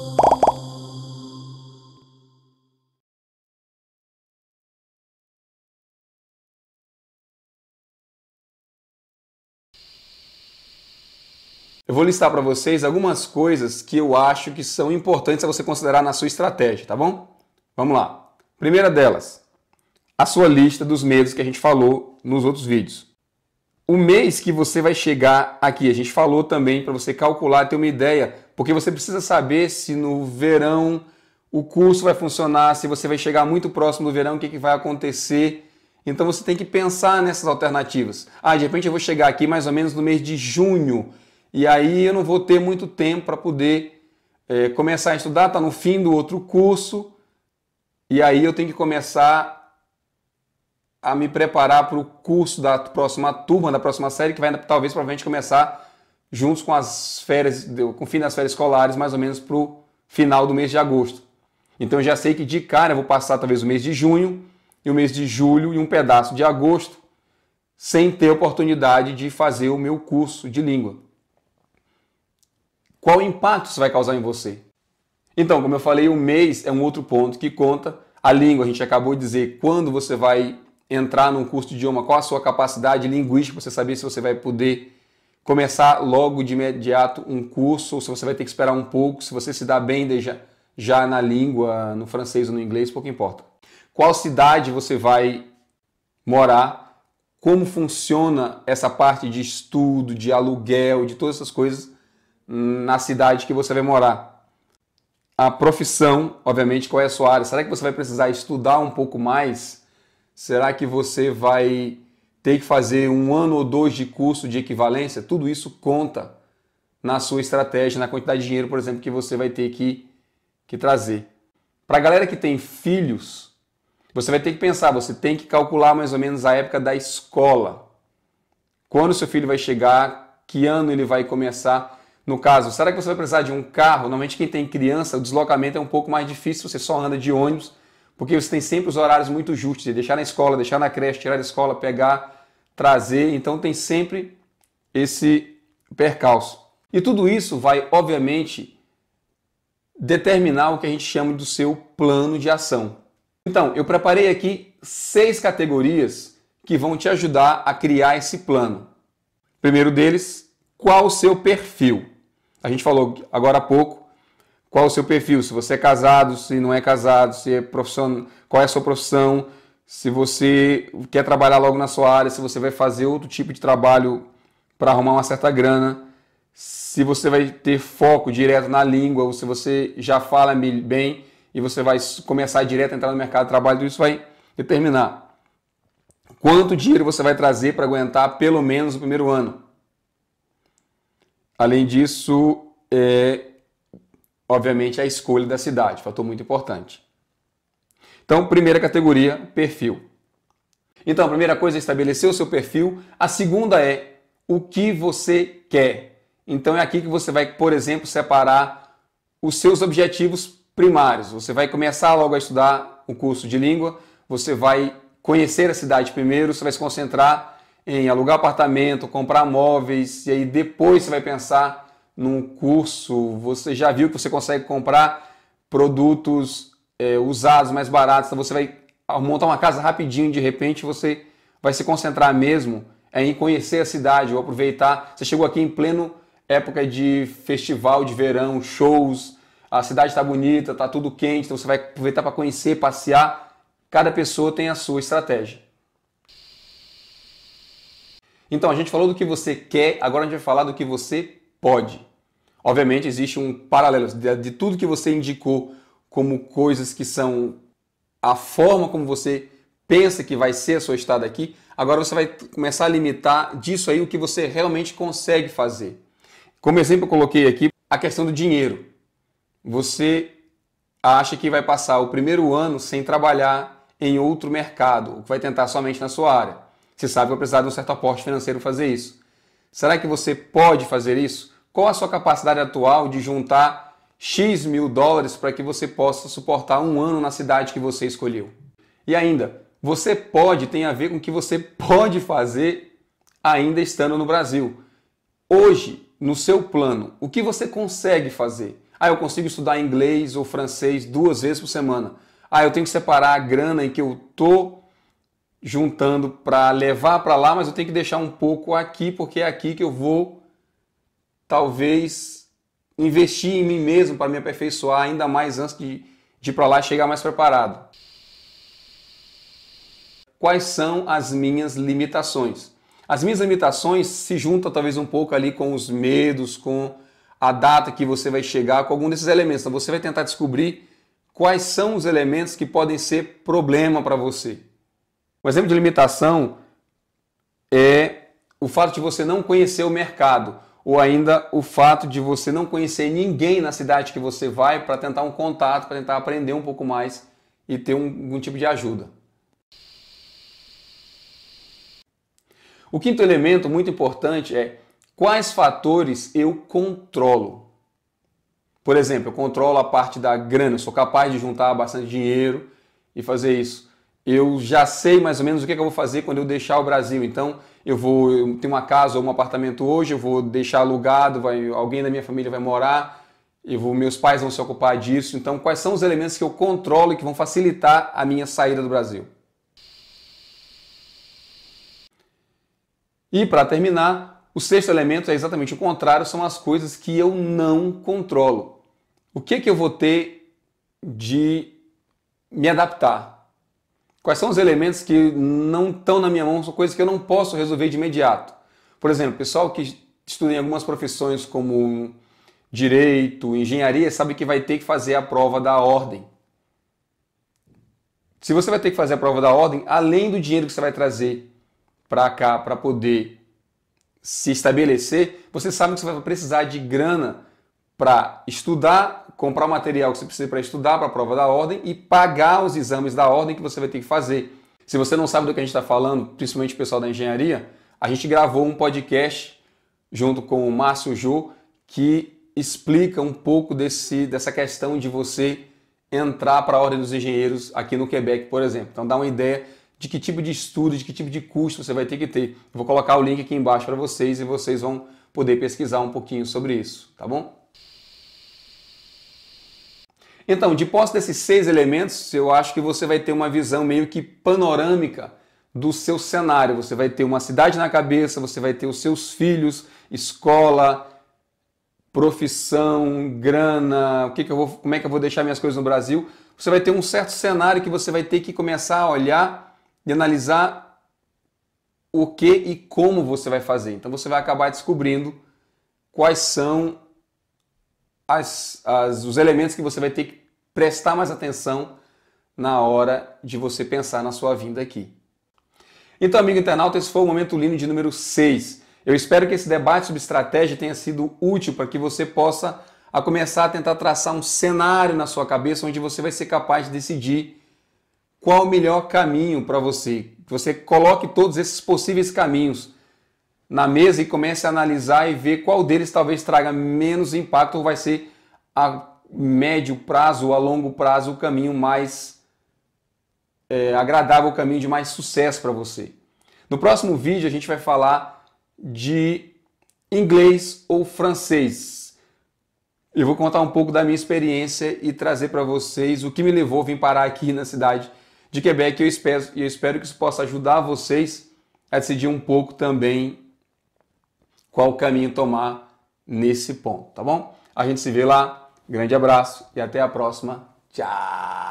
Eu vou listar para vocês algumas coisas que eu acho que são importantes a você considerar na sua estratégia, tá bom? Vamos lá. Primeira delas, a sua lista dos meses que a gente falou nos outros vídeos. O mês que você vai chegar aqui, a gente falou também para você calcular, ter uma ideia, porque você precisa saber se no verão o curso vai funcionar, se você vai chegar muito próximo do verão, o que vai acontecer. Então você tem que pensar nessas alternativas. De repente eu vou chegar aqui mais ou menos no mês de junho, e aí eu não vou ter muito tempo para poder começar a estudar, está no fim do outro curso, e aí eu tenho que começar a me preparar para o curso da próxima turma, da próxima série, que vai talvez provavelmente começar juntos com as férias, com o fim das férias escolares, mais ou menos para o final do mês de agosto. Então eu já sei que de cara eu vou passar talvez o mês de junho, e o mês de julho e um pedaço de agosto, sem ter oportunidade de fazer o meu curso de língua. Qual impacto isso vai causar em você? Então, como eu falei, o mês é um outro ponto que conta. A língua, a gente acabou de dizer quando você vai entrar num curso de idioma, qual a sua capacidade linguística, para você saber se você vai poder começar logo de imediato um curso, ou se você vai ter que esperar um pouco, se você se dá bem já na língua, no francês ou no inglês, pouco importa. Qual cidade você vai morar, como funciona essa parte de estudo, de aluguel, de todas essas coisas na cidade que você vai morar. A profissão, obviamente, qual é a sua área? Será que você vai precisar estudar um pouco mais? Será que você vai ter que fazer 1 ano ou 2 de curso de equivalência? Tudo isso conta na sua estratégia, na quantidade de dinheiro, por exemplo, que você vai ter que trazer. Para a galera que tem filhos, você vai ter que pensar, você tem que calcular mais ou menos a época da escola. Quando o seu filho vai chegar, que ano ele vai começar. No caso, será que você vai precisar de um carro? Normalmente quem tem criança, o deslocamento é um pouco mais difícil, você só anda de ônibus, porque você tem sempre os horários muito justos, de deixar na escola, deixar na creche, tirar da escola, pegar, trazer, então tem sempre esse percalço. E tudo isso vai, obviamente, determinar o que a gente chama do seu plano de ação. Então, eu preparei aqui 6 categorias que vão te ajudar a criar esse plano. Primeiro deles, qual o seu perfil? A gente falou agora há pouco qual o seu perfil, se você é casado, se não é casado, se é profissional, qual é a sua profissão, se você quer trabalhar logo na sua área, se você vai fazer outro tipo de trabalho para arrumar uma certa grana, se você vai ter foco direto na língua, ou se você já fala bem e você vai começar direto a entrar no mercado de trabalho, tudo isso vai determinar quanto dinheiro você vai trazer para aguentar pelo menos o primeiro ano. Além disso, obviamente, a escolha da cidade, fator muito importante. Então, primeira categoria, perfil. Então, a primeira coisa é estabelecer o seu perfil. A segunda é o que você quer. Então, é aqui que você vai, por exemplo, separar os seus objetivos primários. Você vai começar logo a estudar o curso de língua, você vai conhecer a cidade primeiro, você vai se concentrar em alugar apartamento, comprar móveis, e aí depois você vai pensar num curso. Você já viu que você consegue comprar produtos usados mais baratos, então você vai montar uma casa rapidinho, de repente você vai se concentrar mesmo em conhecer a cidade, ou aproveitar. Você chegou aqui em pleno época de festival de verão, shows, a cidade está bonita, está tudo quente, então você vai aproveitar para conhecer, passear. Cada pessoa tem a sua estratégia. Então, a gente falou do que você quer, agora a gente vai falar do que você pode. Obviamente, existe um paralelo de tudo que você indicou como coisas que são a forma como você pensa que vai ser a sua estada aqui. Agora você vai começar a limitar disso aí o que você realmente consegue fazer. Como exemplo, eu coloquei aqui a questão do dinheiro. Você acha que vai passar o primeiro ano sem trabalhar em outro mercado, ou que vai tentar somente na sua área. Você sabe que vai precisar de um certo aporte financeiro para fazer isso. Será que você pode fazer isso? Qual a sua capacidade atual de juntar X mil dólares para que você possa suportar um ano na cidade que você escolheu? E ainda, você pode tem a ver com o que você pode fazer ainda estando no Brasil. Hoje, no seu plano, o que você consegue fazer? Eu consigo estudar inglês ou francês 2 vezes por semana. Eu tenho que separar a grana em que eu tô juntando para levar para lá, mas eu tenho que deixar um pouco aqui, porque é aqui que eu vou, talvez, investir em mim mesmo para me aperfeiçoar ainda mais antes de ir para lá e chegar mais preparado. Quais são as minhas limitações? As minhas limitações se juntam talvez um pouco ali com os medos, com a data que você vai chegar, com algum desses elementos. Então você vai tentar descobrir quais são os elementos que podem ser problema para você. Um exemplo de limitação é o fato de você não conhecer o mercado, ou ainda o fato de você não conhecer ninguém na cidade que você vai para tentar um contato, para tentar aprender um pouco mais e ter algum tipo de ajuda. O quinto elemento muito importante é quais fatores eu controlo. Por exemplo, eu controlo a parte da grana, eu sou capaz de juntar bastante dinheiro e fazer isso. Eu já sei mais ou menos o que eu vou fazer quando eu deixar o Brasil. Então, eu tenho uma casa ou um apartamento hoje, eu vou deixar alugado, alguém da minha família vai morar, meus pais vão se ocupar disso. Então, quais são os elementos que eu controlo e que vão facilitar a minha saída do Brasil? E para terminar, o sexto elemento é exatamente o contrário, são as coisas que eu não controlo. O que eu vou ter de me adaptar? Quais são os elementos que não estão na minha mão, são coisas que eu não posso resolver de imediato? Por exemplo, pessoal que estuda em algumas profissões como direito, engenharia, sabe que vai ter que fazer a prova da ordem. Se você vai ter que fazer a prova da ordem, além do dinheiro que você vai trazer para cá para poder se estabelecer, você sabe que você vai precisar de grana para estudar, comprar o material que você precisa para estudar para a prova da ordem e pagar os exames da ordem que você vai ter que fazer. Se você não sabe do que a gente está falando, principalmente o pessoal da engenharia, a gente gravou um podcast junto com o Márcio Jô que explica um pouco dessa questão de você entrar para a Ordem dos Engenheiros aqui no Quebec, por exemplo. Então dá uma ideia de que tipo de estudo, de que tipo de custo você vai ter que ter. Eu vou colocar o link aqui embaixo para vocês e vocês vão poder pesquisar um pouquinho sobre isso, tá bom? Então, de posse desses 6 elementos, eu acho que você vai ter uma visão meio que panorâmica do seu cenário. Você vai ter uma cidade na cabeça, você vai ter os seus filhos, escola, profissão, grana, como é que eu vou deixar minhas coisas no Brasil. Você vai ter um certo cenário que você vai ter que começar a olhar e analisar o que e como você vai fazer. Então você vai acabar descobrindo quais são os elementos que você vai ter que prestar mais atenção na hora de você pensar na sua vinda aqui. Então, amigo internauta, esse foi o Momento Lino de número 6. Eu espero que esse debate sobre estratégia tenha sido útil para que você possa começar a tentar traçar um cenário na sua cabeça onde você vai ser capaz de decidir qual o melhor caminho para você. Que você coloque todos esses possíveis caminhos na mesa e comece a analisar e ver qual deles talvez traga menos impacto ou vai ser a médio prazo ou a longo prazo o caminho mais agradável, o caminho de mais sucesso para você. No próximo vídeo a gente vai falar de inglês ou francês. Eu vou contar um pouco da minha experiência e trazer para vocês o que me levou a vir parar aqui na cidade de Quebec. Eu espero que isso possa ajudar vocês a decidir um pouco também qual caminho tomar nesse ponto, tá bom? A gente se vê lá. Grande abraço e até a próxima. Tchau!